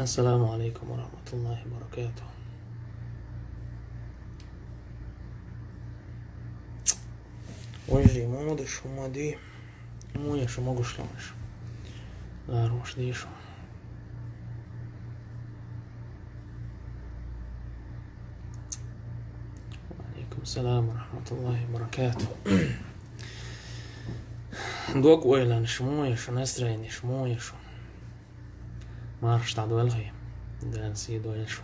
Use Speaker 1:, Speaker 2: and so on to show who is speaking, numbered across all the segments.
Speaker 1: السلام عليكم ورحمة الله وبركاته. وجهي مودش هما دي مويش moguš laš. Laroš dišu. وعليكم السلام ورحمة الله وبركاته. دوك ويلان شمويش ونسرين شمويش مارش تعدو الغي دان سيدو يلشو.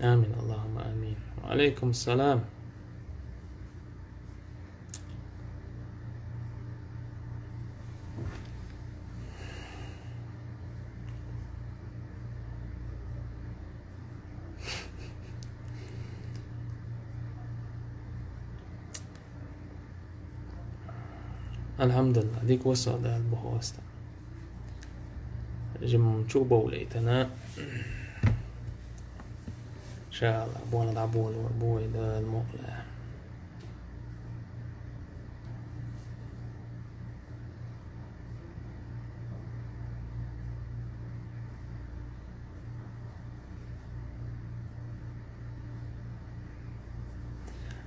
Speaker 1: آمين اللهم آمين. وعليكم السلام. الحمد لله ديك وصل ده البهوستا جم تشوبه وليتنا إن شاء الله بونا دعبول وبوي ده المقلع.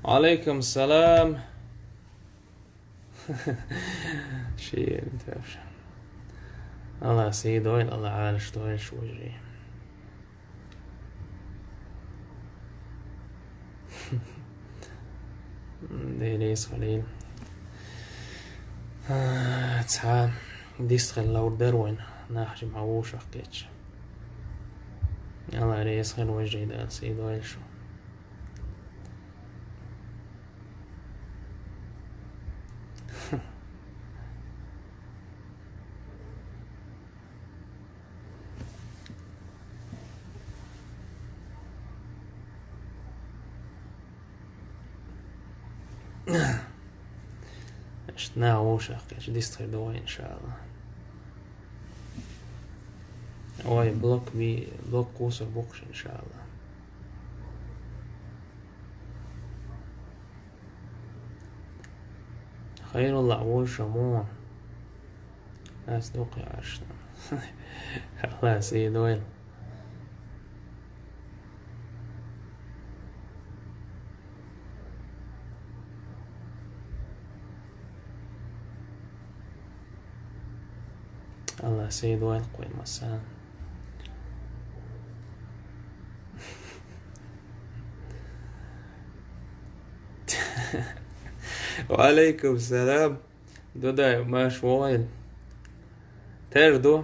Speaker 1: عليكم السلام. شيء متعرفش. الله سيد وين الله عالش توين شو وجري. ديليس خليل تسعى ديستخل لو دروين ناحج معوش أحكيتش. الله ريس خل وجري ده سيد وين شو. اشتنا ووشا كاش ديستخل دوين إن شاء الله. واي بلوك قوس بوكش إن شاء الله. خير الله ووشا مو أصدق يا عشنا. الله سيد وين. الله سيد وين قوي مساء. وعليكم السلام. دودا ماش وين تردو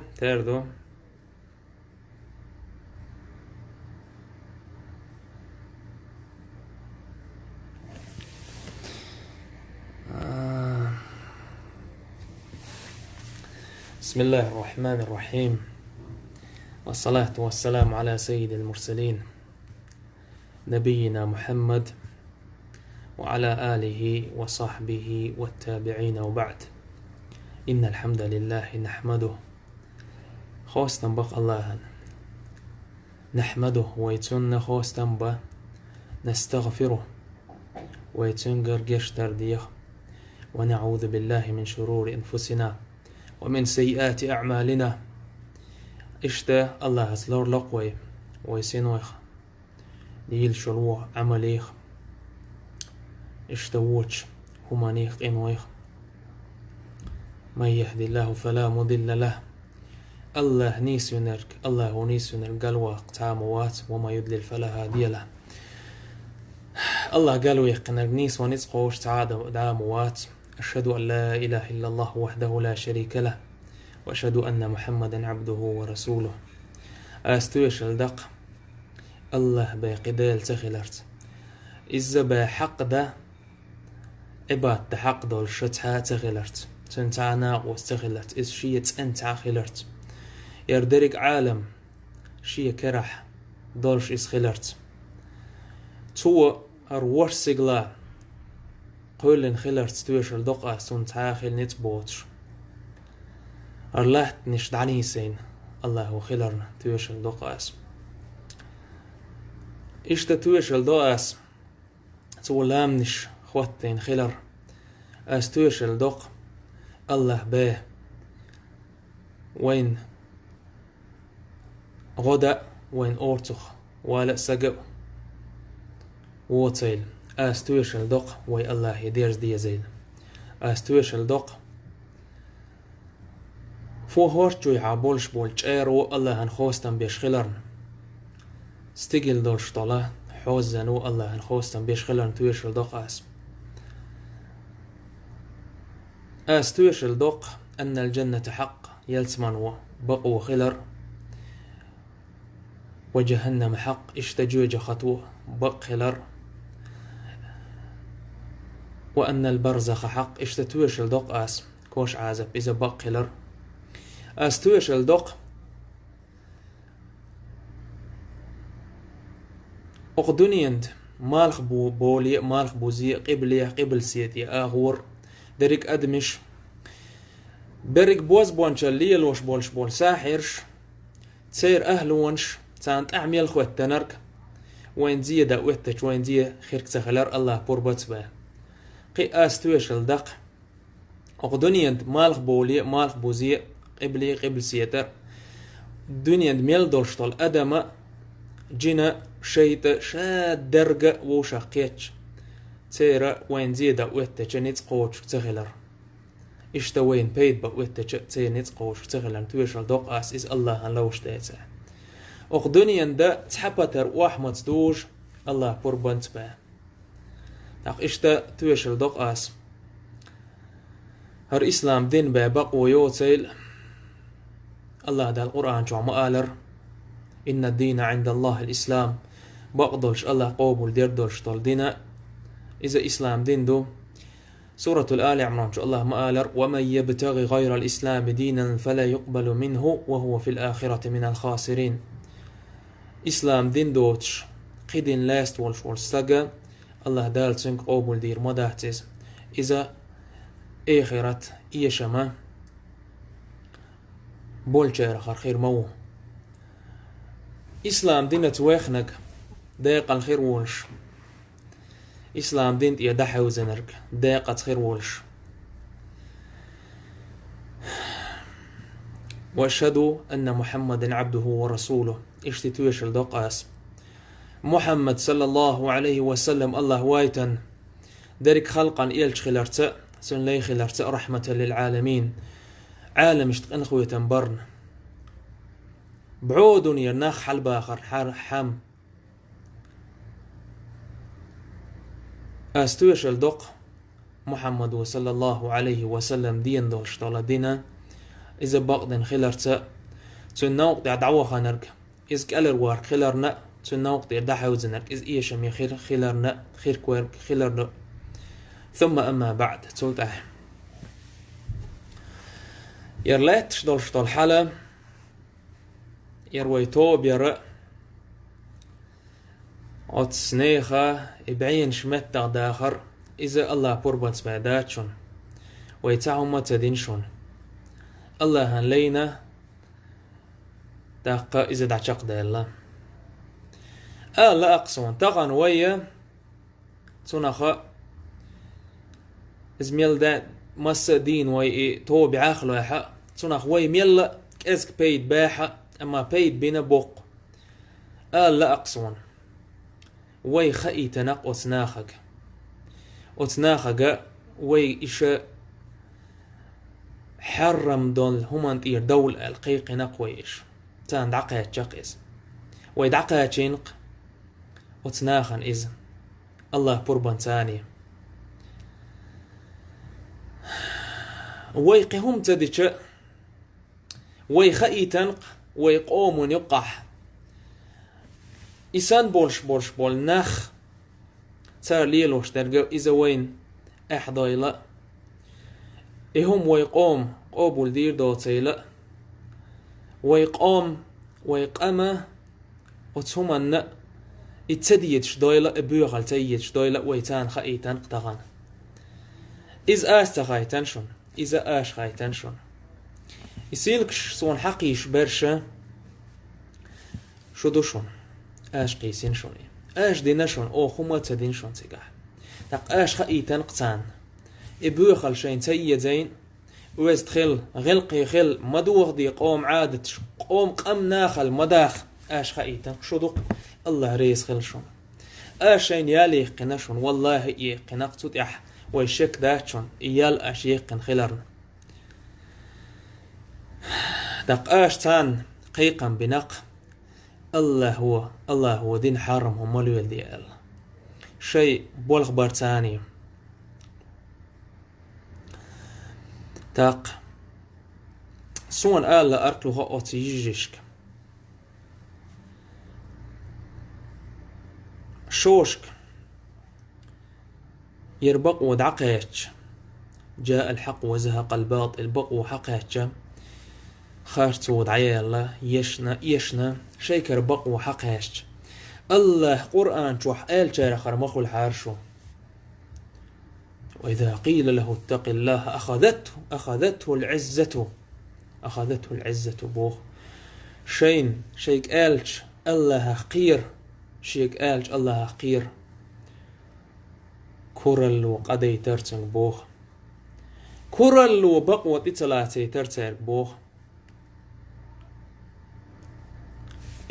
Speaker 1: بسم الله الرحمن الرحيم، والصلاة والسلام على سيد المرسلين نبينا محمد وعلى آله وصحبه والتابعين وبعد. إن الحمد لله نحمده خوستن بق الله نحمده ويتن خوستن با نستغفره ويتن قرقش ترديه ونعوذ بالله من شرور أنفسنا ومن سيئات أعمالنا. إشتا الله أسلور لقوي ويسينويخ ليل شلوه عمليخ إشتا ووش همانيخ إنويخ من يهدي الله فلا مضل له. الله نيسينرك الله نيسينر قالوا تعاموات وما يدلل فلا هادي له. الله قالوا يقنر نيس ونسقوش تعاموات. أشهد أن لا إله إلا الله وحده لا شريك له وأشهد أن محمدا عبده ورسوله. أستويش الدق الله باقدال تخلرت إذا بحق ده إبات حق دول شتها تخلرت تنتعنا واستخلرت إذ شيء أنت خلرت يردرك عالم شيء كرح دولش إسخلرت تو أروش سيغلا قولن خلرت تويش الدقة سنتاخل نتبوتش أرلحت نشدعني سين الله خلرنا تويش الدقة إشتا تويش الدقة تولامنش خواتين خلر تويش الدق الله باه وين غدا وين أورتخ ولا سجو ووتيل أستويش الدق وي الله يديرز دي زيل أستويش الدق فو هورتشوي عابولش بولشيرو الله هنخوستن بيشخلرن ستيجل دولش طلا حوزنو الله هنخوستن بيشخلرن تويش الدق أستويش الدق أن الجنة حق يلتمن بقو خلر وجهنم حق اشتجوج خطوه بق خلر وأن البرزخ حق اشتتويش الدق كوش عازب إذا بق خلر أستويش الدق أقدنيند مالخ بولي مالخ بوزي قبل سيتي آغور دريك أدمش بريك بوز بوانشالي الوش بول ساحرش تسير أهلونش تانت أعمل خوات تنرك وين زي داوتش وين زي خيرك تخلر الله بوربت با قي أستويش الدق أقدنيند مالخ بولي مالخ بوزي قبل سيتر دنيا ميل دولشتال أدم جنا شيت شاد درجة وشقيتش تيرا وين زيدا ويتش نيت قوش تغلر اشتوين بيد بويتش تي نيت قوش تغلر تويشل دوق اس إز الله أن لوش تيتا أقدنيا دا تحبتر واحمد دوش الله بوربنت با تاق اشتا تويشل دوق اس هر إسلام دين با بقو يوتيل الله دا القرآن جو مآلر إن الدين عند الله الإسلام بقدلش الله قوبل ديردلش طول دينا إذا إسلام دين دو سورة الآل عمران شو الله مآلر ومن يبتغي غير الإسلام دينا فلا يقبل منه وهو في الآخرة من الخاسرين إسلام دين دوتش قيدين لاست والش والسجا الله دال سنك قوبل دير مدهتز إذا آخرة إيشما بولشير خير مو إسلام دين تويخنك دايق الخير وولش إسلام دين يدحي وزنرك دايق خير وولش وأشهد أن محمد عبده ورسوله اشتتويش الدقاس محمد صلى الله عليه وسلم الله وايتن دارك خلقا إلش خلرت سن لي خلرت رحمة للعالمين عالم اشتقن خوية برن بعود يرناخ حل باخر حم أستويش الدق محمد صلى الله عليه وسلم دين دولش طال دينا إذا بقدن خلرت تنوق دعوة خانرك إذ كالر وار خلرنا تنوق دعوة زنرك إذ إيشم خير خلرنا خير كويرك خلرنا ثم أما بعد تلته يرلاتش دولش طال حالة يرويتو بيرأ أتسنيخة إبعين شمتة داخر إذا الله بوربت بعداتشون ويتعهم ما تدينشون الله هنلينا داقة إذا دعشق دا الله لا أقصون تغن ويا تنخا إزميل دا مس دين وي تو بعاخلو يحق تنخ وي ميلا كأزك بيد باحة أما بيد بينا بوق لا أقصون وي خئي تنق أتناخك وي إشاء حرم دول همان تير دول القيق نقويش تان دعقها تشقيز وي دعقها تشينق أتناخن إذن الله بربان تاني وي قهم تديش وي خئي تنق وي قوم يقح إسان بولش بول نخ صار ليلوش ترجع إذا وين أحضايلا إهم ويقوم قابل دير دوتيلا ويقام ويقام وتهمن اتديتش دويلا ابيغل تيتش دويلا ويتان خايتان قطغان إذ آست خايتان شون إذا آش خايتان شون يسيلكش صون حقيش برشا شو دوشون آش قيسين شوني آش دينا شون أو خما تدين شون تيقاح تاق آش خايتان قطان ابيغل شين تيتين ويست خل غلقي خل مدوغ دي قوم عادتش قوم قم ناخل مداخ اش خايتن شدق الله ريس خلشون اشين يالي قناشون والله يقنق تطيح ويشك داتشون يال اش يقن خلرن دق اش تان قيقا بنق الله هو دين حرم هم ملويل ديال شيء بولغ برتاني تاق سون آلا أركلو غاوتي يجيشك شوشك يربق ودعقيتش جاء الحق وزهق الباطل بق حقيتش خارت ودعي الله يشنا شيكر بق وحقيتش الله قرآن شوح آل شارع خرمخو الحارشو وإذا قيل له اتق الله أخذته العزة بوخ شيك آلش الله حقير شيك آلش الله حقير كورل وقدي ترتنك بوخ كورل وبقوة إتلاتي ترتنك بوخ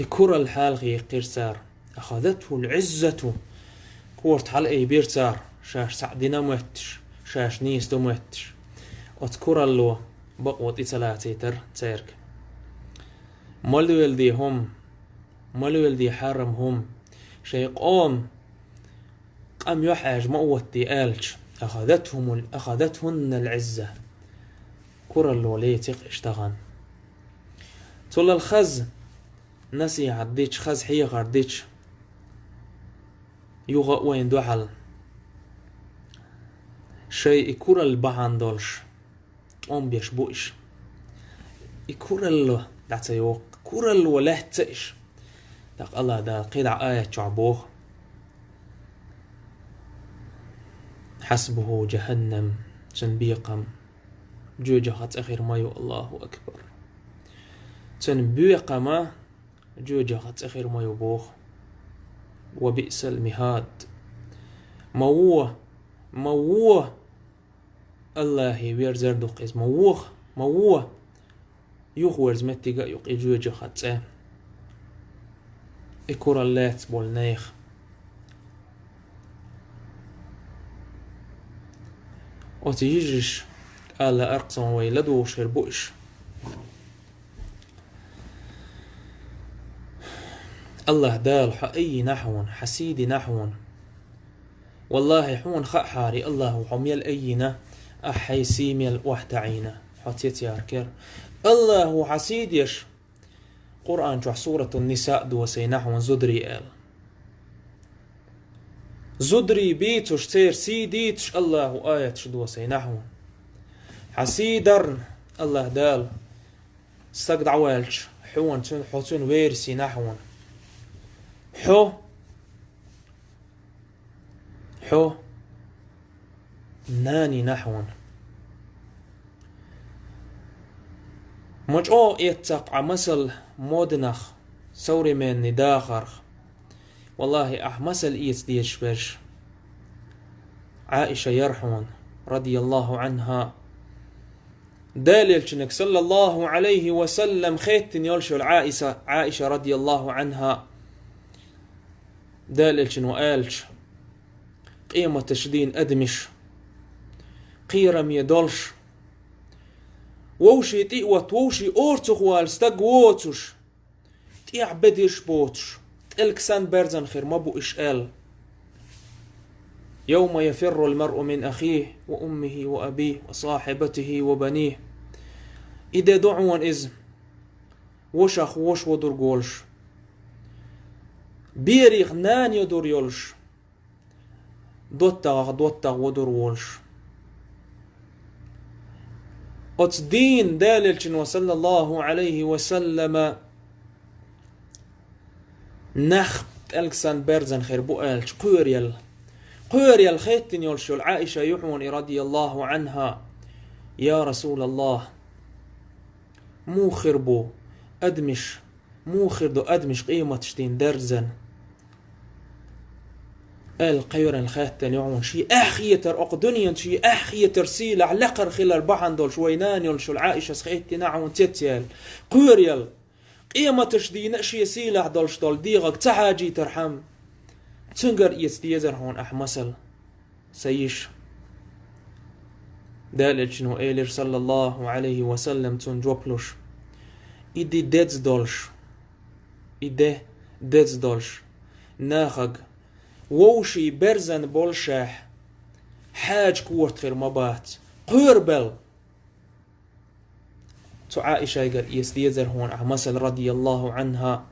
Speaker 1: كورل حالغي قيرسار أخذته العزة كورت حال أي بيرتار شاش سعدنا موتش شاش نيس دو موتش أذكر الله بقوة إتلاتي ترك مالويل دي حرم هم شيء قام يحاج مقوتي آلش أخذتهن العزة كر الله ليتق اشتغن طول الخز نسي عديش خز حي غرديش يوغا وين دوحل شيء يكور البحان دولش بيشبوش يكور الله دعت يوق كور الله له تئش دق الله دا قيدع آية شعبوه حسبه جهنم تنبيقم جوجهت أخير مايو الله أكبر تنبيقم جوجهت أخير مايو بوخ وبئس المهاد مووه الله ويرزر دوقيز مووه يخورز متيغا يقي جوجه خطأ إكورا اللات بولنيخ وتيجيش آلا أرقصن ويلدو شربوش الله دال حقي نحون حسيدي نحون والله حون خحاري الله حميل أينا أحي سيميل وحتعينا حتيت ياركر الله حسيديش قرآن جوح سورة النساء دو سينحون زدري آل زدري بيتش تير سيديتش الله آياتش دو سينحون حسيدر الله دال استقد عوالش حون حوتون ويرسي نحون حو ناني نحون مجعو يتقع مسل مودنخ سوري من نداخر والله أحمسل إيت ديش برش عائشة يرحون رضي الله عنها داليل صلى الله عليه وسلم خيتن يلشو عائشة رضي الله عنها داليل وآلش قيمة تشدين أدمش قيرم يدولش ووشي تيوت ووشي أورتوخ والستاق ووتوش تيع بديش بوتش تلكسان برزن خير مبو إشقال يوم يفر المرء من أخيه وأمه وأبيه وصاحبته وبنيه إذا دعوان إذ وشخ وش ودر قولش بيريخ نان يدور يولش دوتاغ ودر وولش دين داللشن وصلى الله عليه وسلم نخ ألكسان برزن خير بؤالش قيريل خيتن يلشل عائشة يحون رضي الله عنها يا رسول الله مو خربو أدمش قيمة شتين درزن القيرن الخاتن يعون شي أخيتر أقدنيا شي أخيتر سيل علقر خلال بحندول شوينان يل شو العائشة سخيتي نعون تتيال قيريل قيمة تشدي نشي سيل عدول شدول ديغك تحاجي ترحم تنقر يستيزر هون أحمسل سيش دالل شنو إيلر صلى الله عليه وسلم تنجوبلوش إدي ديدز دولش ناخق ووشي برزن بولشاح حاج كورت خير مبات قربل تو عائشة يقر يستيزر هون أحمسل رضي الله عنها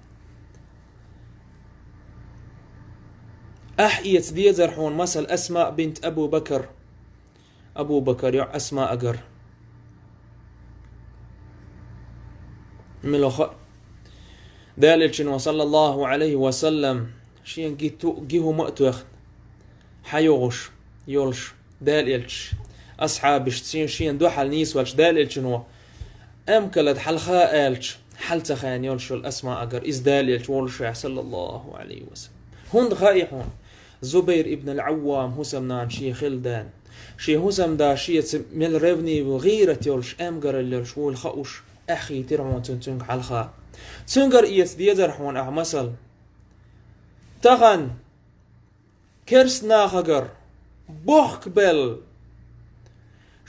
Speaker 1: أحيت ديزر هون مثل أسماء بنت أبو بكر يا أسماء أقر ملوخ داللشن وصلى الله عليه وسلم شين جيهو مأتوخ حيوغش يولش داللش أصحابش شين دوحل نيسوالش داللشن أمكلت حلخاء ألش حلتخان يولش الأسماء أقر إز داللش ولش صلى الله عليه وسلم هند خايحون زبير ابن العوام هسمنان شي خلدان شي هسم دا شي مل ريفني وغيرة يولش أمقر الليلش والخوش أخي ترمون تنتنك حلخا تنقر إيس ديزر حون أحمسل تغن كرس ناخقر بوخكبل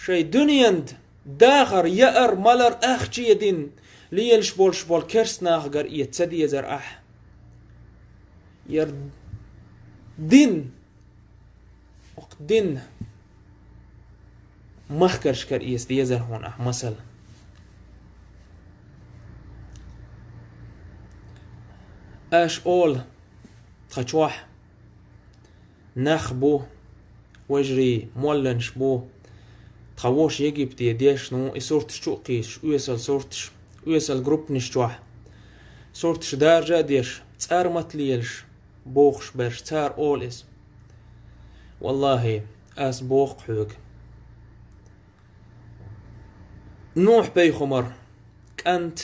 Speaker 1: شي دنياند داخر يأر ملر أخ يدين ليل شبول كرس ناخقر إيس ديزر أح ير دين وقدين مخكرش كر إيس ديزر هون أحمسل اش اول تخشوح نخبو وجري مولنش بو تخوش يجيب تيديش نو يسورتش توقيش ويسال جروب نشتوح سورتش دارجة ديش تار متليلش بوخش برش تار اول اس والله اس بوخ حوق نوح بي خمر كانت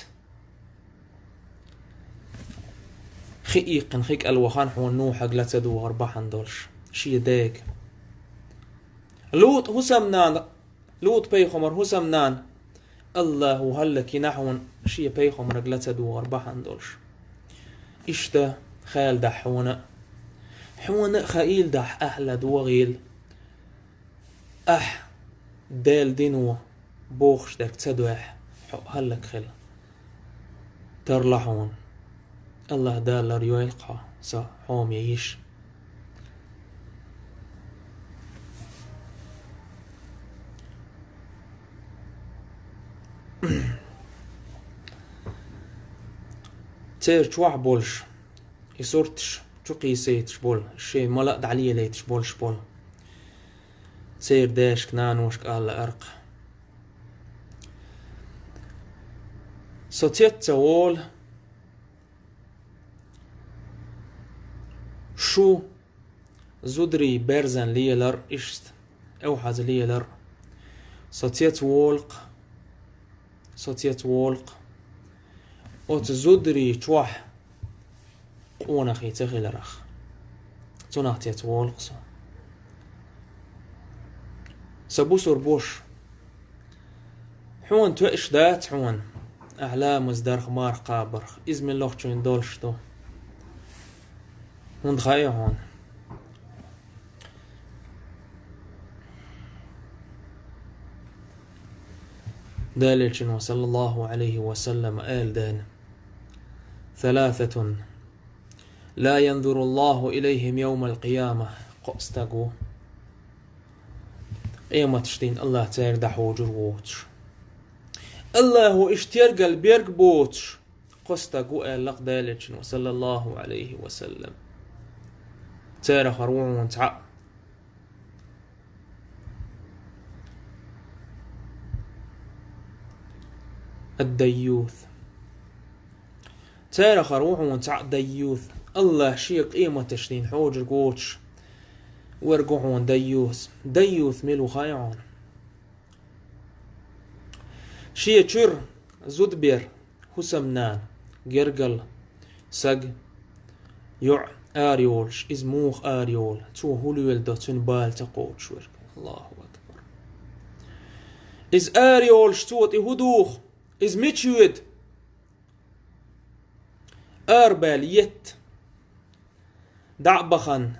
Speaker 1: خيق الوخان حون نوح قلت دو أربعان دولش شي ديك لوط بيخمر هسمنان الله هلكي نحون شي بيخمر قلت دو أربعان دولش إشتا خيال دح حون خيل دح أهل دوغيل ديل دينو بوخش دك تدوح هلك خل ترلحون الله دالر يلقى سا حوم يعيش تير شوح بولش يصورتش شو قيسيتش بول الشي ملا دعليه ليتش بولش بول تير داش كنان وش قال أرق صوتيت تول شو زودري برزن ليلر إشت أو حاز ليلر صوتيت وولق أوت زودري توح قونا خي تغيل رخ تناختيت وولق سبوسور بوش حون توئش دات حون أعلام مزدار خمار قابر إزم اللوخ تشوين دولشتو هون خايا هون داللشن صلى الله عليه وسلم قال دان 3 لا ينظر الله إليهم يوم القيامة قستقو قيمة تشتين الله تير دحو جروتش الله اشتير قلبيرك بوتش قستقو قال لق داللشن صلى الله عليه وسلم تير خروون تعق الديوث تير خروون تعق ديوث الله شيق قيمة تشتين حوج القوتش ورقوعون ديوث ميلو خايعون شي تشر زودبير هسمنان قرقل سق يع آريولش إز موخ آريول تو هولويل دوتون بال تقود شورك الله أكبر إز آريولش توت إهدوخ إز ميتشويد أربال يت دعبخن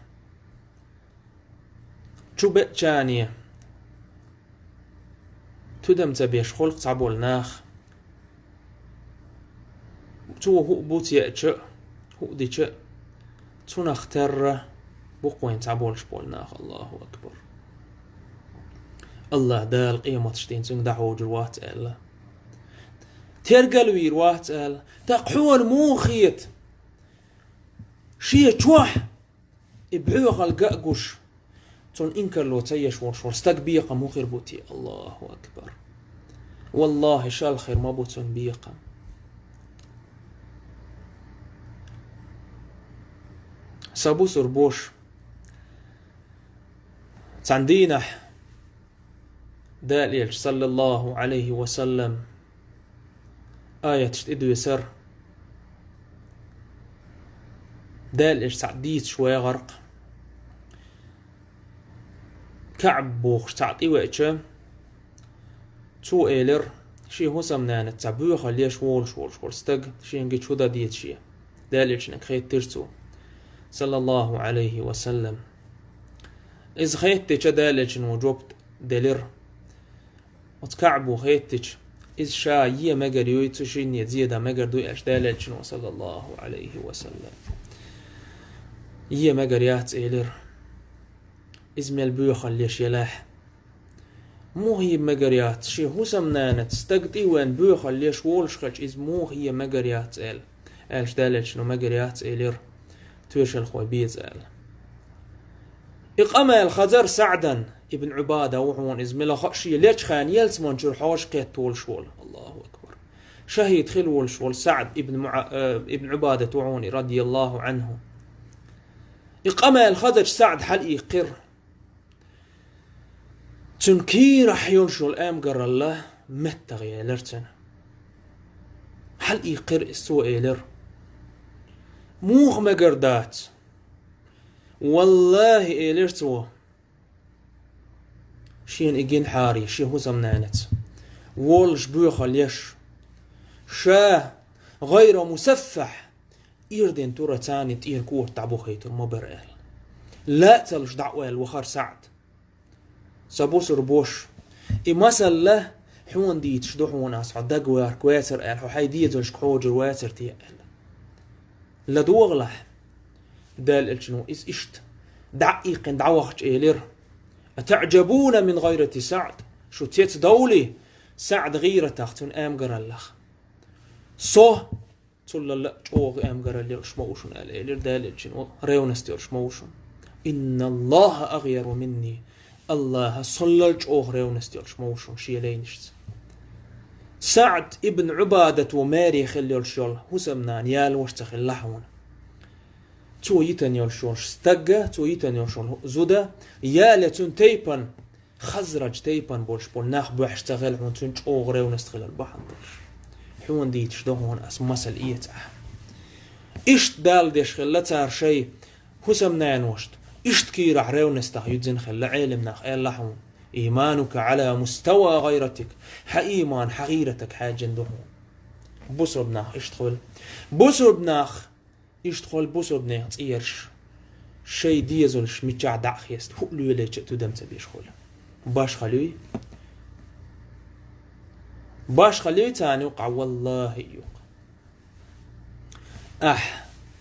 Speaker 1: شو بأتشانية تدم تبيش خلق تعبول ناخ تو هو بوت يأتش هو ديش تو نختر بقوين تعبولش بول ناخ الله أكبر الله دال قيمة تشتين سنگ دعو جروات ألا ترقل ويروات ألا تقحول موخيت شيء تشوح إبعوغ القاقوش تون إنكر لو تيش ورشور استقبيقا مغير بوتي الله أكبر والله شال خير ما بوتون بيقا سابو سربوش تاندينا داليل صلى الله عليه وسلم آية تشتدو يسر داليل سعديت شوية غرق كعب بوخ تعطي وقتش تو إيلر شي هو سمنانة تعبوه خليه شوال استق شي نجي شو دا ديت شي داليل شنك خيت ترسو صلى الله عليه وسلم إذ خيتش داليل شنو جوبت دلير وتكعبو خيتش إذ شا يه مجر يويتشين يزيد مجر دو إيش داليل شنو صلى الله عليه وسلم يه مجر يات إيلر إزميل بيوخ الليش يلاح مو هي مجريات شي هو سمنانة تستقطي وين بيوخ الليش وولشخش إز مو هي مجريات إل إلش دالل شنو مجريات إلير تويش الخوي بيز إل إقامة الخزر سعدا ابن عبادة وحون إزميل خشي ليش خان يلسمون شرحوش قيت طول شول الله أكبر شهيد خلول شول سعد ابن عبادة وعوني رضي الله عنه إقامة الخزر سعد حل يقر تنكي رح ينشو الأم قر الله متى غيلرتن حل يقر استو إيلر موغ مقردات والله إيلرتو شين إجين حاري شي هو زمنانت وولش بيوخ ليش شاه غير مسفح إيردين تورا تاني تير كور تعبو خيتر مبرئل لا تلش دعوة الوخار سعد سابوس ربوش إمثل له حون ديت شدوحون أصعد دقوار كواتر قال حي ديت وش كحوجر واتر تيقل لدوغلح دال الجنو إز إشت دعيق دعوخش إيلر أتعجبون من غيرة سعد شو تيت دولي سعد غيرة تختن أمقر الله صو تقول لا جوغ أمقر اللي شموشن قال إيلر دال الجنو ريونستير شموشن إن الله أغير مني الله صللج أخرى ونستيلش موشون شيلينشت سعد ابن عبادة وماري خليل شول هسمنان يال وشتخ اللحون تو يتن يلشون استقى تو يتن يلشون زودا يالتون تيبن خزرج تيبن بولش بول ناخ بوحشتغل هون تنج أخرى ونستخل البحر حون ديتش دهون أسمسل إيته إشت دال ديش خلتار شي هسمنان وشت اشتكي رح ريونسته يدزن خلا علمنا خيال لحون إيمانك على مستوى غيرتك حإيمان حغيرتك حاجة دهون بوسر بناخ اشتخل بوسر بناخ اشتخل بوسر بناخ تيرش شي ديزولش متجع دعخيست هقلو يلي جئتو دمت بيشخل باش خلوي تاني وقع والله يوقع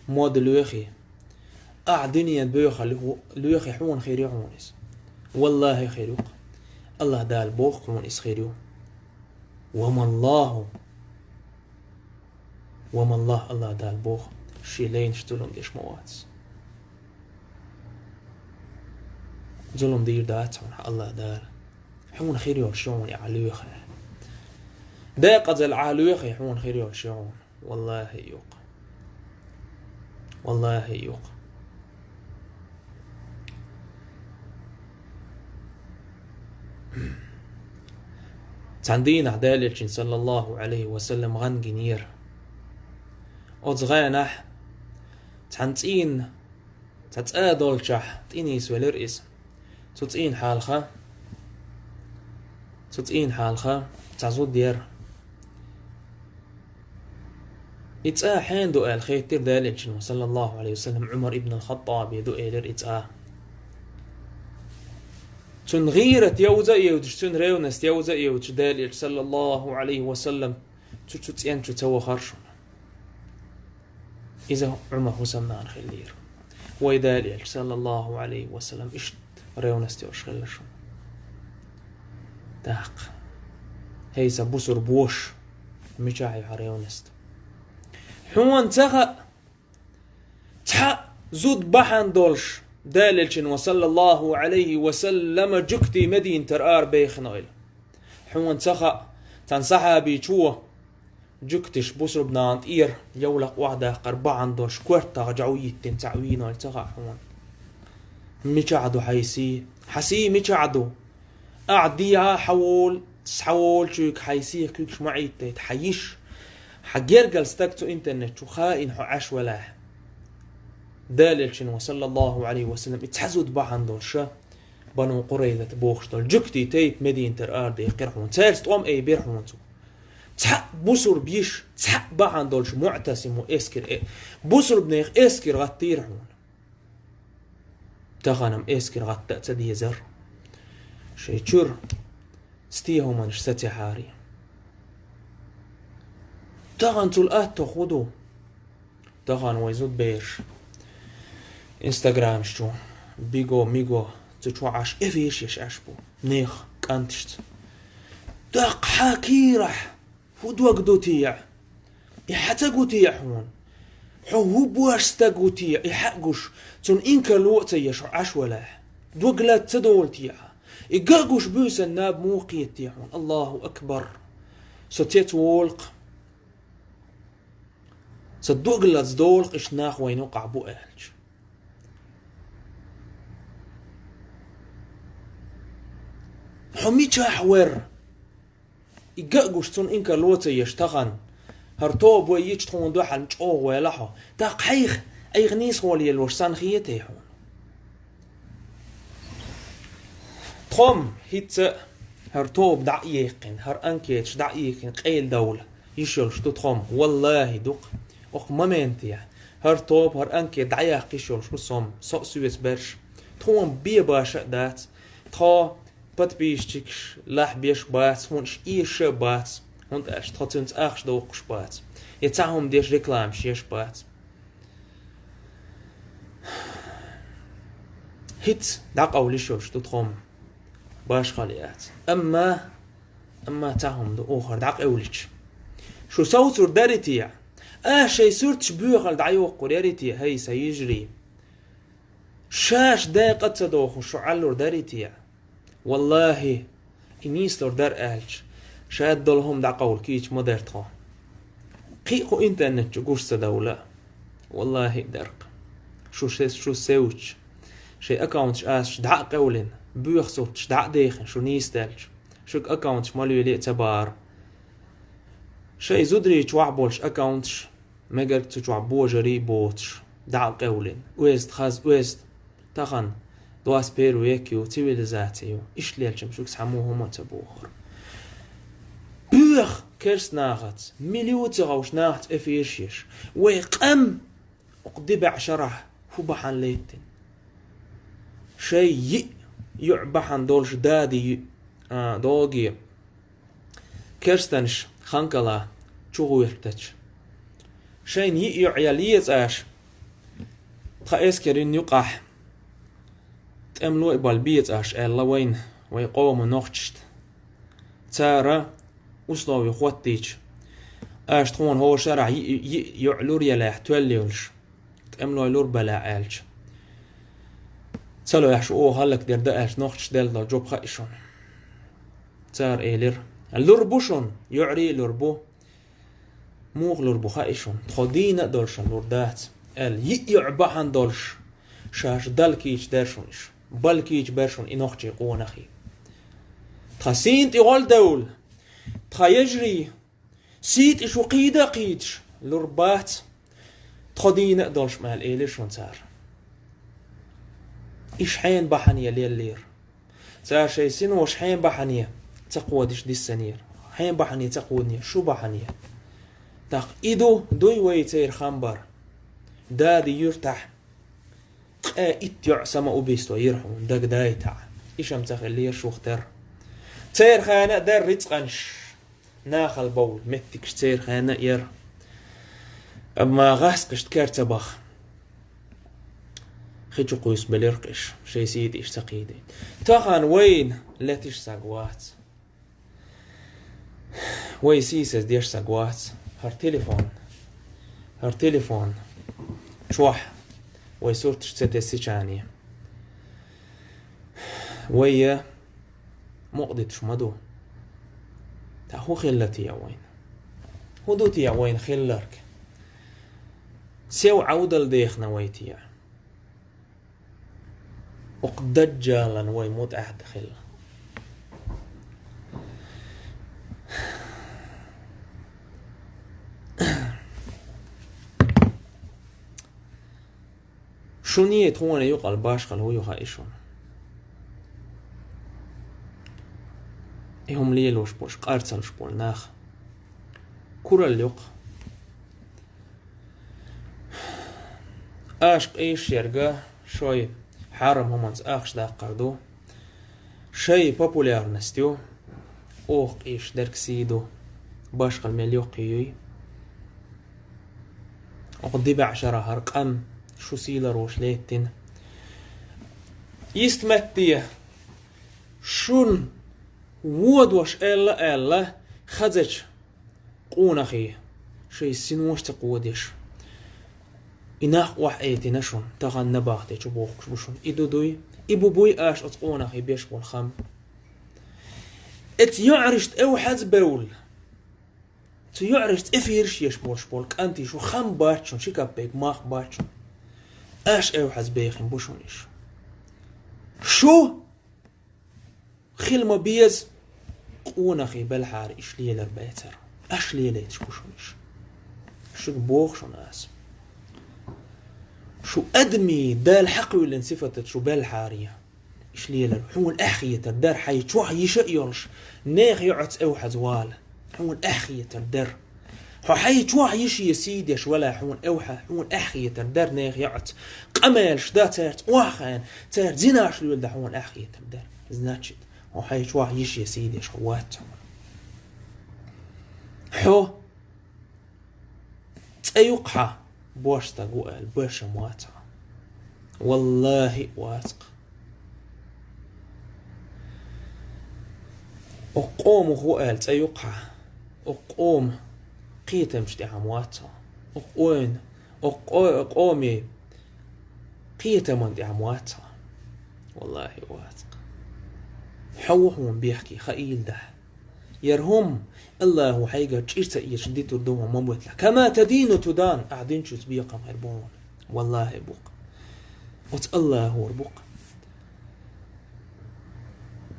Speaker 1: مود لويخي دنيا بيوخ لويخي حون خيري حونس والله خيريق الله دال بوخ حونس خيريو وما الله الله دال بوخ شيلين شتولم ديش مواتس ظلم دير داتهم الله دال حون خيريو شون يعلويخي داقة العالويخي حون خيريو شون والله يوق تندين عدالة صلى الله عليه وسلم غن جنير أزغانح تنتين تتآدولشح تينيس ولرئيس تتين حالخا تعزود دير إتآ حين دؤال خيتير دالتشن صلى الله عليه وسلم عمر ابن الخطاب يدؤال إتآ تن غيرت يوزا يوتش تن ريونست يوزا يوتش دالتش صلى الله عليه وسلم تتين تتوى خرشون إذا عمر حسن عن خلير ويدالتش صلى الله عليه وسلم إشت ريونست يوش خلشون داق هيسا بوسر بوش مجاعي عريونست حوان تخا زود بحان دولش داللشن وصلى الله عليه وسلم جكتي مدين ترآر بيخنويل حوان تخا تنصحها بيشوه جكتش بوسر بنانت إير يولق وعده قربعان دولش كورتا رجعويت تنتعوينو التخا حوان مجاعدو حسي مجاعدو أعديها حول شوك حيسيه كيكش معي تحيش حجرجل استكتو انترنت شو خائن حعاش ولا داللشن وصلى الله عليه وسلم اتحزود بحان دولشا بنو قريظة بوخش دول جكتي تيت مدينة الأرض يقرحون تالست قوم اي بيرحون تو تحق بوسر بيش تحق بحان دولش معتسم واسكر اي بوسر بنيخ اسكر غطيرحون تغنم اسكر غطاء تدي زر شيتشور ستيهم منش ستي حاري تغن تلقات تخودو تغن ويزود بيرش انستغرام شو بيجو ميجو تتوعش افيش يش اشبو نيخ كانتشت دق حاكيرح فدوك دوتيع يحتاقو تيحون حو بواش ستاقو تيع يحقوش تون إنك الوقت يش عش ولا دوغلات تدول تيعها إقاقوش بوس الناب موقية تيحون الله أكبر ستيت وولق صدوغلات زدولق إشناخ وين وقع بو أهلج حميتش أحور إقاقوش تون إنك الوقت يشتغن هرطوب ويجي تخون دوحا نجوه ويلاحو داق حيخ أي غنيس ولي الورسان خيته يحون تخم هيت هرطوب دعيقين هر أنكيتش دعيقين قيل دولة يشولش تخم والله دوق ممنتيا هرطوب هر أنكي دعيق يشولش نصم سوء سويس برش تخم باشا دات تخو بات بيشتكش لاح بيش بات هونش إيش بات هونت أش تخطنت أخش دوقش بات يتعهم ديش ريكلام شيش بات هيت داق أولي شولش تخم باش خاليات أما تعهم دو أخر داق أوليش شو صوتر داريتيا شي سورتش بيوغل دعيوق قريريتيا هاي سيجري شاش داقة تدوخ شو علور داريتيا والله إنيس لور دار أهلش شاد دولهم دع قول كيش مدرتها قيقو إنترنت جوش تدولة والله درق شو سوتش شي أكاونتش آش دع قولين بيخصوتش دع ديخن شو نيستالش شو أكاونتش مالو يلي اعتبار شي زودري توعبولش أكاونتش مجال توعبو جري بوتش دع قولين ويست خاز ويست تخن دواس بيرو يكيو تيويليزاتيو إيش ليلشم شوكس حموهم وتبوخر بيخ كيرس ناغت مليوت غوش ناغت افيرشيش ويقم اقدبع شرح فبحان ليتن شي يعبحان دولش دادي دوغي كيرستنش خانكلا چوغو يرتش شين يعياليت اش تخايس كرين يقح تأملو إبالبيت أش ألا وين ويقوم نوختشت تارا وصلوا يخوتيش أش تخون هو شرع يعلور يلاح توليولش تأملو يلور بلا ألش تسالو يحشو أوه هلك دير دقاش نوختش ديل دال جوب خايشون تار إيلير اللور بوشون يعري لور بو موغ لور بو خايشون تخدينا دولشن لور دات يعبحان دولش شاش دالكيش دارشونش بالكيج برشون إنوختي قوة نخي تخسين تغول دول تخيجري سيت إشو قيدة قيدش لربات تخدين دولش مال إيليش ونسار إيش حين بحنية لير سار شيء سين وش حين بحنية تقوى ديش دي السنير حين بحنية تقودني شو بحنية تاق إيدو دوي ويتير خمبر دادي يرتاح إتيع سما أبيستو يرحون داك دايتع إيشام تخليه شو اختار تير خانة دار ريتقنش ناخل بول متكش تير خانة ير أما غاسقش تكارتبخ خيجو قوس بليرقش شي سيدي إيش تقيدي تاخان وين لا تيش ساقوات وي سيسس ديش ساقوات هر تليفون شوح وي صورتش تتسي جاني ويا مقدتش مدو تا هو خلتي يا وين هدوتي يا وين خلرك سيو عودل ديخنا ويتيا وقدجالا ويموت أحد خلا شونية هون يقال باشقل هو يخايشون هم ليلوش بوش قارتلش بول ناخ كورا الليق عاشق ايش يرقى شوي حارم همانس اخش دا قردو شي بوبولار نستيو اوق ايش درك سيدو باشقل مليوقيوي وقدي بعشرة هرقم شو سيلا روش ليتين يستمتية شون وودوش إلا خزج قونخي شي سنوش تقوديش إناخ وحيتي نشون تغن نباختي شبوخ شبوشون إدو دوي إبو بوي آش أتقونخي بيش بالخم إت يعرشت أو حز بول تو يعرشت إفيرش يشبول شبولك أنتي شو خم باتشون شكابيك ماخ باتشون آش أو حز بيخن بوشونيش شو خيل ما بيز قونخي بالحار إش ليلر بيتر أش ليليت شبوشونيش شو بوخ شو ناس شو أدمي دال حقوي اللي انصفتت شو بالحارية إش ليلر حول أحية الدر حي شو يشقيرش نيخ يعت أو حزوال حول أحية الدر حي شو يشي يسيدش ولا حول أوحى حول أحية الدر نيخ يعت قمل شدا تارت واخان تارت زناش لولد حول أحية الدر زناتشد وحي شو يشي يسيدش خوات حو أيقحى بوشتا قوال بوش مواتع والله واثق أقوم قوال تأيقحى أقوم قيتم شتي عمواتع أقوين أقومي قيتم عندي عمواتع والله واثق حوهم بيحكي خيل ده يرهم الله حيقا تشيرتا يشديتو الدوم مبوت لك كما تدين تدان قاعدين شو تبيقا مربون والله بوق وت الله هو ربوق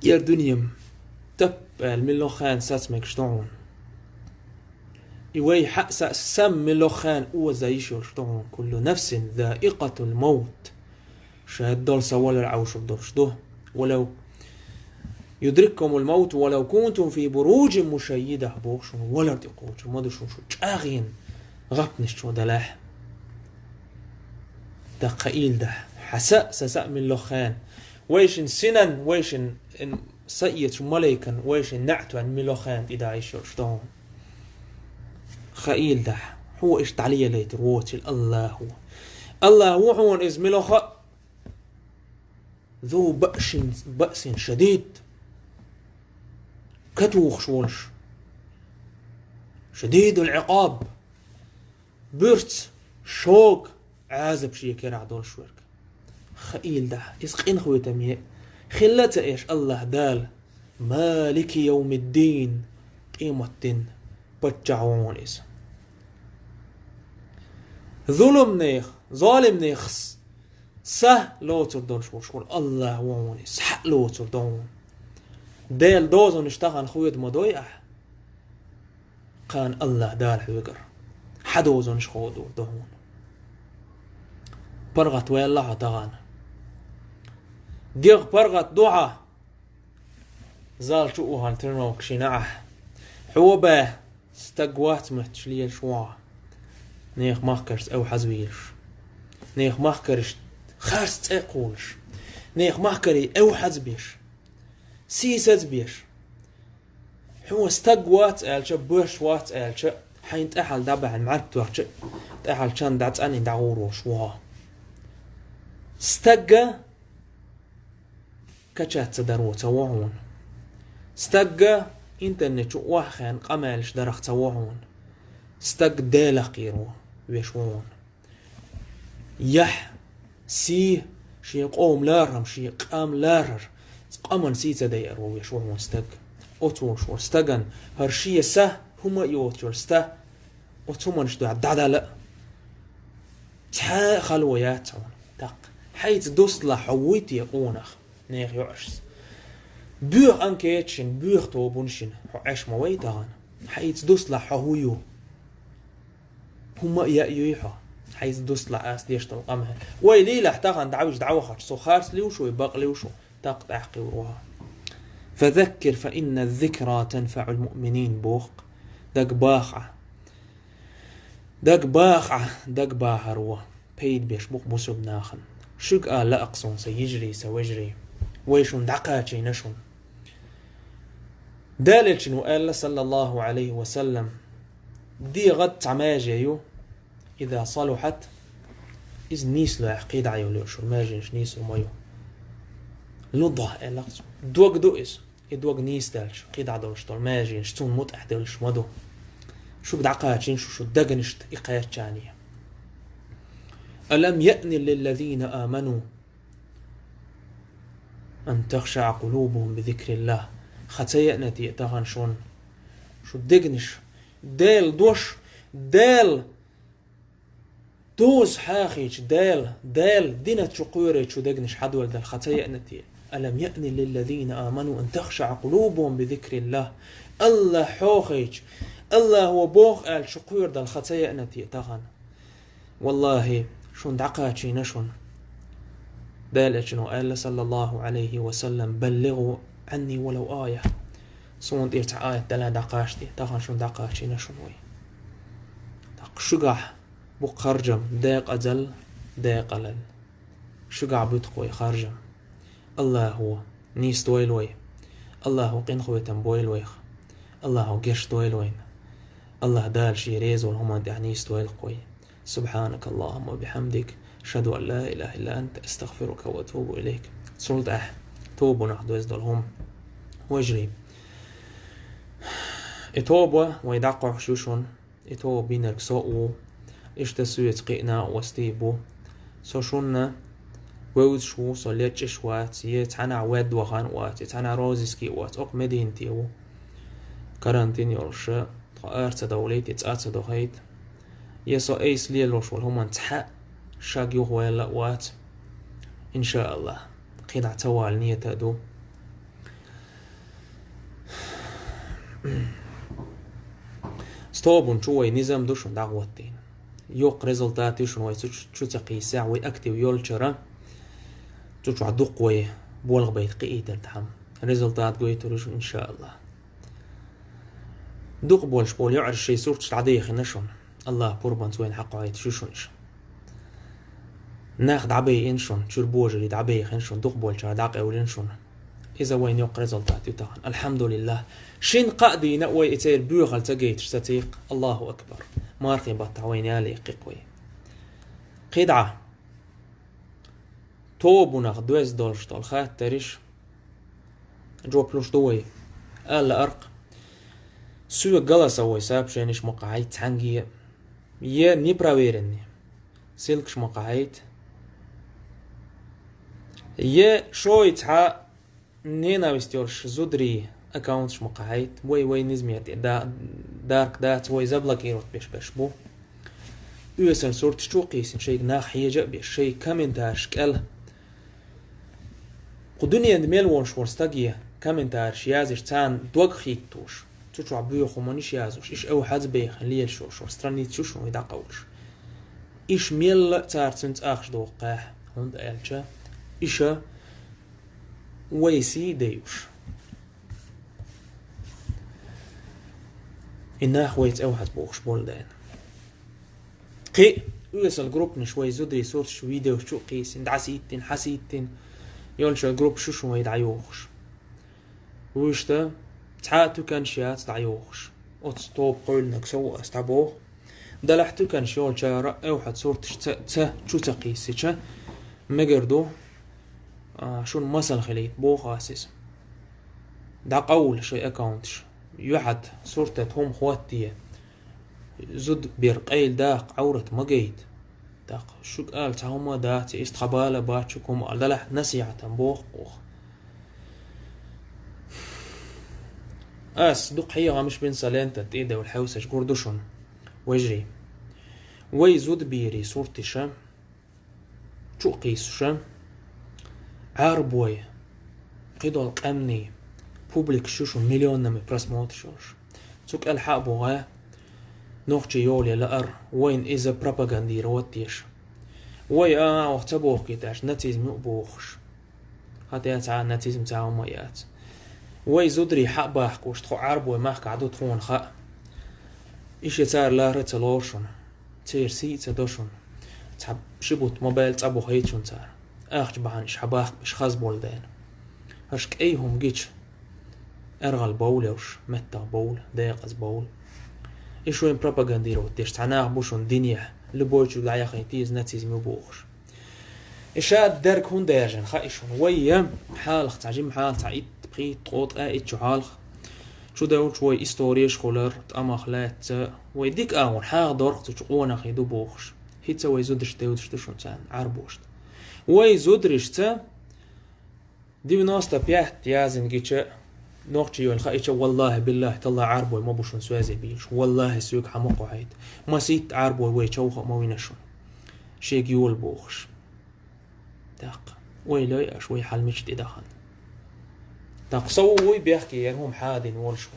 Speaker 1: يا دنيا تب الملوخان ساسمك شتون يوي حق سم ملوخان زيشو شتون كل نفس ذائقة الموت شهد دول سوال العوش بدرشدوه ولو يدرككم الموت ولو كنتم في بروج مشيدة بوخشون ولا تقوش ما دشون شو جاغين غبنش شو دلاح ده قيل ده حساء سساء من لخان ويشن سنن ويشن سيت ملائكا ويشن نعت عن ملوخان إذا عيشوا شتون خيل ده هو إيش تعليه ليت روتي الله هو هو إز ملوخا ذو بأس شديد كتوخ شولش شديد العقاب برت شوق عازب شي كان عدول شورك خيل ده اسقين خويتا مي خلت ايش الله دال مالك يوم الدين قيمة الدين بتجعون إس ظالم نيخ سه لو تردون شول الله وونس حق لو تردون ديل دوزن اشتغل خويد مضيئة كان الله دال حوقر حدوزن شخودو دهون برغت ويلا دغان ديغ برغت دعا زال شو هالترنوك شناح حوبة استقوات متشليل شوا نيخ ماخكرش أو حزويلش نيخ ماخكرش خارس تقولش نيخ ماخكري أو حزبيش سيسز بيش حو استقوات ألش بوش وات ألش حين تأحل دابع المعرفت وقت تأحل كان دعت أني دعورو شوا استقى كشات تدرو توعون استقى انترنت واخن قمالش درخ توعون استق ديلا قيرو ويشوون يح سي شي قوم لارم شي قام لارر قامن سي تديرو ويشوون استق اوتوش واستقن هرشي سه هما يوتشور سته اوتومنش دو عدالا تحا خلوياتهم تق حيث دوسلا حويتي يقونخ نيخ يعشس بوغ انكيتشن بوغ توبونشن عش مويتان حيث دوسلا حويو هما يأيويحا حيث دوسلا اس ديشت القمه ويلي لحتاغن دعوش دعوخر سو خارس ليوشو يباق ليوشو تاق تحقي وروها فذكر فإن الذكرى تنفع المؤمنين بوخ دق باخعة دق باهروا بيد بيش بوخ بوسو بناخن شق لا أقصون سيجري سوجري ويشون دقاتي نشون دالتشن وقال صلى الله عليه وسلم دي غد تعماجيو إذا صلحت إذ نيس لا عقيد عيو ليشو ماجنش نيس ومايو لضح الأقص دوق دوئس يدوق نيس دالش قيد عدولش طول ماجنش تون موت أحدولش مدو شو بدعقاتين شو دقنشت إقايات جانية ألم يأن للذين آمنوا أن تخشع قلوبهم بذكر الله ختيأنتي تغن شون شو دقنش ديل دوش ديل دوز حاخيش ديل دينت شقوري شو دقنش حدول دل ختيأنتي ألم يأن للذين آمنوا أن تخشع قلوبهم بذكر الله الله حوخيش الله هو بوخ آل شقور دل ختيأنتي تغن والله شون دعقاتي نشون دالتشنو قال صلى الله عليه وسلم بلغوا عني ولو آية صوند إرتع آية دلا دقاشتي تغن شون دقاشتي نشونوي دق شقع بوق خرجم داق أزل داق ألل شقع بتقوي خرجم الله هو نيس دويلوي الله هو قنقوي تنبويلوي الله هو قش دويلوين الله دال شيريز والهما دعنيس دويلقوي سبحانك اللهم وبحمدك أشهد أن لا إله إلا أنت أستغفرك وأتوب إليك صلت توبوا نحدو يزدلهم وجري اتوبوا ويدعقوا حشوشون اتوبوا بينك سوء اشتسوا يتقئنا واستيبوا سوشونا وود شو صليت شوات يتعنا عواد وغان وات يتعنا روزيسكي وات أق مدينتيو كارانتين يرشا تقارت دوليت يتقات دوغيت يسو ايس ليلوش والهما انتحق شاق يغوى اللقوات إن شاء الله قيد توال نية تأدو ستوبون شوي نظام دوشون دعوتين يوق ريزلتاتي شنوي شو تقيسا ويأكتي ويولشرا تشوع دقوي بولغ بيت قيت التحم ريزلتات قويتروش إن شاء الله دوق بولش بول يعرش شي صورة العديخ نشون الله قربان توين حقو عيد شوشونش ناخد عبي إنشون شربوجري دعبي خنشون دوق بولشا دعق أولينشون إذا وين يوق ريزلتات يتاهن الحمد لله شين قادي نقوي إتير بيوغل تقيت شتاتيق الله أكبر مارقي بطعوين يالي قيقوي قيدعة توبو ناخدوز دولش دول خات تاريش جو بلوش دوي ألا أرق سوى قلسة ويساب شينيش مقاعيت تحنجي يه نيبراويرني سيلكش مقاعيت يه شوي تحا نينا بستيولش زودري اكاونتش مقاعيت وي نزميت دارك دات وي زبلك ايروت بيش بو يوسن صورت شوقيسن شيء ناحية جأبيش شيء كامنتاش كال قدنيا دميل وونش ورستاقية كامنتاش يازش تان دوغ خيتوش تشوع بيوخو مانيش يازوش إيش أو حد بيخن ليل شو سترانيت شو يدع قولش إيش ميل تارتنت آخش دوقاه هند ألشا إيشا ويسي ديوش إنها خويت أوحد بوخش بولدان قي ويصل جروب نشوي زودري صوت شو فيديو شو قيس دعسيتين حسيتين يولش الجروب شو يدعيوخش ويشتا تعاتو كان شيات دعيوخش أتستوب قولنك سوء استعبوه دلحتو كان شيول شارع أوحد صورتش شو تقيسي مقردو شو المثل خليت بوخ أساس دا قول شي أكاونتش يحد صورتت هم خواتي زد بيرقيل داق عورة مقيد داق شو قال تهما داتي استخبالة باتشكم قال دلح نسيعة بوخ دق حيغا مش بين سالينتا تيدا والحوسش قردوشون وجري وي زود بيري صورتي شا شو قيس شا عربوي قيدو القمني بوبليك شوشو مليون نمي برسموت شوش تسوك الحق بوغا نوخشي يولي لأر وين إذا بروباغاندي رواتيش وي وقتبوخ كيتاش نتيز مقبوخش هاتي يتعا نتيز متاعو ميات وي زودري حق باحكوش تخو عربوي ماحك عدو تخون خاء إيش يتار لا رتلوشون تير سيتا دوشون تحب شبوت موبايل تابو خيتشون تار اخش بحانش حباخ بش خاز بولدان هشك ايهم جيتش ارغل بولوش متا بول دايقز بول ايش وين بروباغانديرو تيش تعناغ بوشون دنيا لبوشو دعيا خيتيز نتيز مبوخش إشاد دارك هون دارجن خايشون ويا حالخ تعجيم حال تعيد بقيت طوط شو حالخ شو داول شوي استوريش خولر تأمخلات ويديك اون حاغ دورخ تشقونا خيدو بوخش هيتسا ويزودش تيودش تشون تان عربوشت ويزودرش تا دي ناستا بيحت يازن جيتشا نوخشي يول خايشا والله بالله تلا عربوي ما بوشون سوازي بيش والله سويك حمقو عيد ما سيت عربوي ويشوخ ما وينشون شيك يول بوخش داق ويلوي شوي حل مش تدخل داق صوي بيحكي يرهم حادين والشو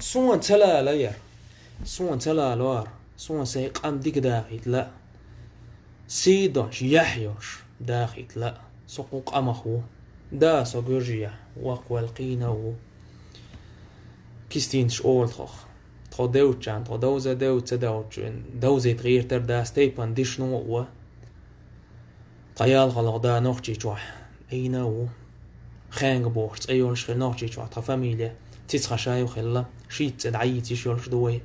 Speaker 1: سوان تلا لير سوان تلا لوار سوان سيقام ديك داخيت لا سيدوش يحيوش داخيت لا سقوق أمخو دا سوغرجيا وقوى القينة كيستينش أول تخو دوتشان تخو دوزة دوتسا دوزة تغير تردا ستيبان ديشنو و قيال غلق دا نوخشي چوح اينا خانق بوخش ايولش خيل نوخشي چوح تخو فاميليا تيسخا شايو خيلا شيت دعيتيش يولش دوي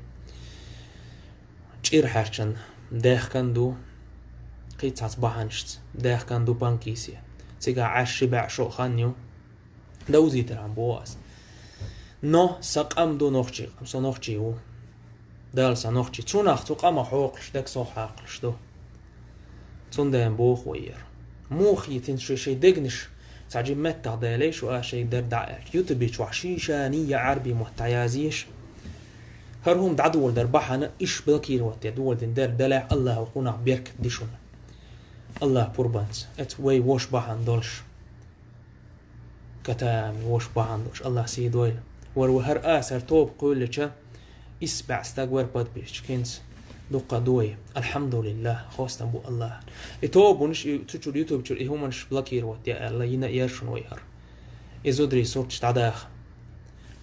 Speaker 1: چير حرشن داخ كندو قيت عصبحنشت داخ كندو بانكيسيا تيقا عاش شبع شو خانيو دوزي ترعن بواس نو ساقام دو نوخشي قمسو نوخشي و دالسا نوخشي تسو ناختو قاما حوقلش داك سو حاقلش دو تون داين بوخ وير موخي تنشي شي دقنش تعجب متع داليش واشي در دعاش يوتبيش وحشيشانية عربي محتعيازيش هرهم دعدول در بحنا إيش بلكير واتي دول دار دلع الله وقونا بيرك ديشون الله بوربانس ات وي وش بحن دولش كتامي وش بحن دولش الله سيدويل وروهر آسر توب قول لك اسبع استقوار باد بيش كنس دقة دوي الحمد لله خوستن بو الله اتوب ونش تشو اليوتيوب تشو ايهو منش بلاكير واتي الله ينا يرشن ويهر ازودري صورتش تعداخ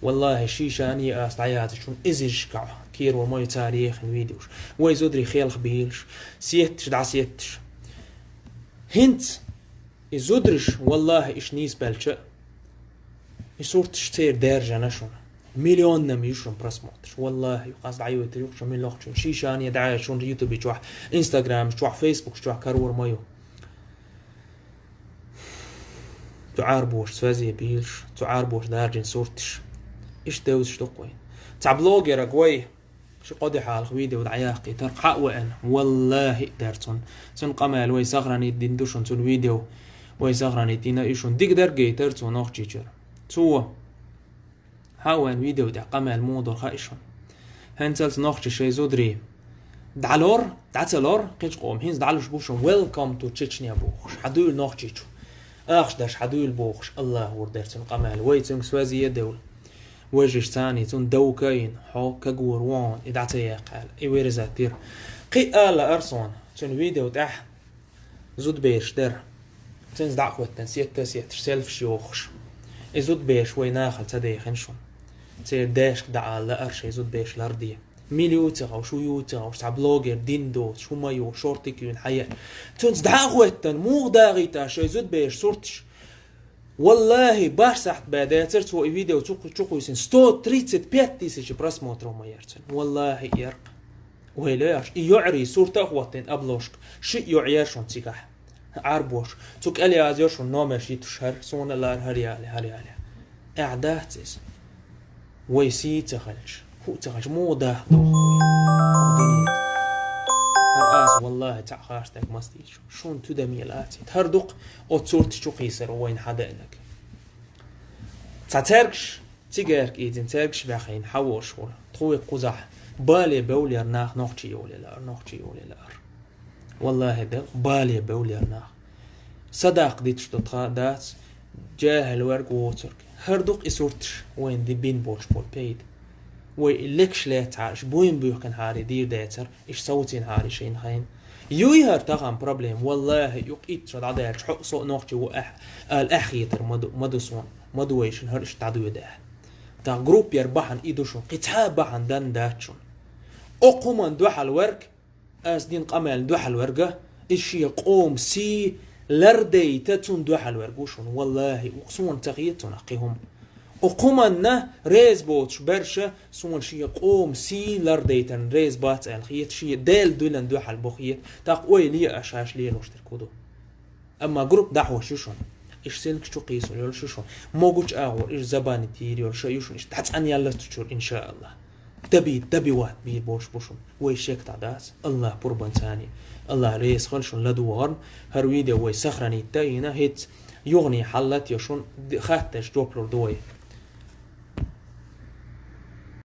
Speaker 1: والله شيشاني استعيات شون ازج كع كير وماي تاريخ الفيديوش ويزودري خيالخ بيلش سيتش دع سيتش هنت ازودرش والله ايش نيس بالشا صورتش تير دارجة نشون مليون نميشون برسموتش والله يقصد عيوة تريوخ من لوخشون شيشاني دعاية شون يوتيوب شوح انستغرام شوح فيسبوك شوح كارور مايو تعاربوش سوازي بيلش تعاربوش دارجين صورتش إيش دوزش تقوين تعبلوغير أقوي شو قدي حال خويدي ودعياقي ترقى وأنا والله دارتون سن قمال وي صغراني ديندوشون سن فيديو وي صغراني دينا إيشون ديك درجي ترتون أختيجر سوا هاوان فيديو دع قمال مودر خايشون هنسلت نختي شي زودري دعلور دعتلور قيش قوم هينز دعلوش بوشون ويلكم تو تشيتشنيا بوخش حدول نختيجو أخش داش حدول بوخش الله وردرتون قمال ويتم سوازي يدول وجهش ثاني تون دوكاين حو كجور وان إدعتي قال إيويرزاتير قي آلا أرسون تون فيديو تح زود بيرش در تنز دعوة تنسيت تسيت سيلف شيوخش إزود بيش ويناخل تدي خنشون تصير داش دعا لأرش إزود بيش لاردية ميليوتها وشو يوتها وش بلوجر دين دوت شو مايو شورتك يون حياة تونس دعا غوتن مو داغيتا شو إزود بيش صورتش والله باش ساعت بعد صرت فوق فيديو تشوقوا يسن 135 براسموتر ما يرتن والله يرق وهلاش يعري صورته أخواتين أبلوشك شيء يعيشون تيكح عربوش توك ألي أزيوشون نومش يتشهر سون الله هريالي أعداتس ويسي تخلش هو تخلش مو ده رأس والله تعخاشتك مستيش شون تدمي الآتي تهردق أو تصورت شو قيسر وين حدا لك تعتركش تيجارك إيدين تركش بخين حوش ولا تخوي قزح بالي بولي أرناخ نوخشي يولي لأر والله ده بالي بولي أرناخ صداق ديتش تتخادات جاهل ورق ووترك هردق إسورتش وين دي بين بوش بول بيد ويلكش لا تعرش بوين بيوكن هاري دير داتر إيش صوتين هاري شين خين يويهر تغام بروبليم والله يقيت شد عدايش حق صوت نوخشي وأح الأخيتر مدوسون مدويشن هرش تعدو يده تا جروب يربحن إيدوشون قتها بحن دان داتشون أقومن دوحل ورق أس دين قمال دوحل ورقة إيش يقوم سي لردي تتون دوحل ورقوشون والله وقصون تغييتون أقيهم وقومنا ريز بوتش برشا سون شي قوم سي لرديتن ريز بات الخيط شي ديل دولن دوحل بوخيت تاقوي لي أشاش لي نوشتركودو أما جروب دعوة شوشون إيش سلك شو قيسو يقول شوشون موجوش أغور إيش زباني تيري ولا شو يوشون إيش تحت أن يلا تشور إن شاء الله دبي واحد بير بوش بوشون ويشيك تعداس الله بربان ثاني الله ريس خلشون لدوارن هر فيديو وي سخرني تاينا هيت يغني حلت يشون خاتش دوبلور دوي